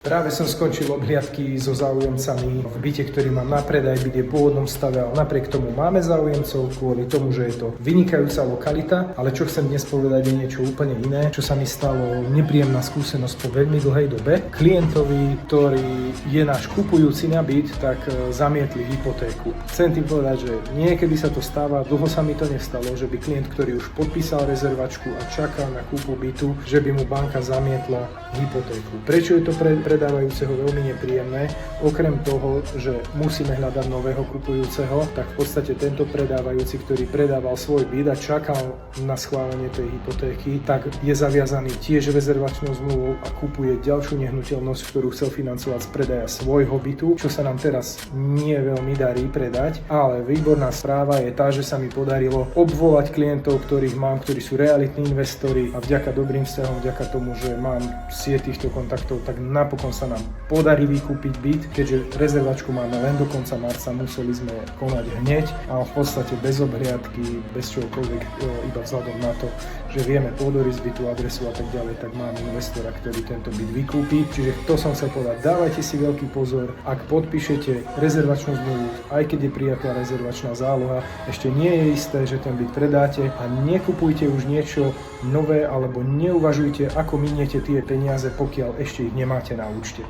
Práve som skončil obhliadky so záujemcami v byte, ktorý mám na predaj, byt je v pôvodnom stave, ale napriek tomu máme záujemcov kvôli tomu, že je to vynikajúca lokalita, ale čo chcem dnes povedať je niečo úplne iné, čo sa mi stalo nepríjemná skúsenosť po veľmi dlhej dobe. Klientovi, ktorý je náš kupujúci na byt, tak zamietli hypotéku. Chcem tým povedať, že niekedy sa to stáva, dlho sa mi to nestalo, že by klient, ktorý už podpísal rezervačku a čakal na kúpu bytu, že by mu banka zamietla hypotéku. Prečo je to pre predávajúceho veľmi nepríjemné? Okrem toho, že musíme hľadať nového kupujúceho, tak v podstate tento predávajúci, ktorý predával svoj byt a čakal na schválenie tej hypotéky, tak je zaviazaný tiež rezervačnou zmluvou a kupuje ďalšiu nehnuteľnosť, ktorú chcel financovať z predaja svojho bytu, čo sa nám teraz nie veľmi darí predať, ale výborná správa je tá, že sa mi podarilo obvolať klientov, ktorých mám, ktorí sú realitní investori a vďaka dobrým vzťahom, vďaka tomu, že mám sieť týchto kontaktov, tak napokon sa nám podarí vykúpiť byt, keďže rezervačku máme len do konca marca, museli sme konať hneď a v podstate bez obhliadky, bez čokoľvek, iba vzhľadom na to, že vieme pôdorys bytu, adresu a tak ďalej, tak máme investora, ktorý tento byt vykúpi. Čiže to som chcel povedať, dávajte si veľký pozor, ak podpíšete rezervačnú zmluvu, aj keď je prijatá rezervačná záloha, ešte nie je isté, že ten byt predáte a nekupujte už niečo nové alebo neuvažujte, ako miniete tie peniaze, pokiaľ ešte ich nemáte na účte.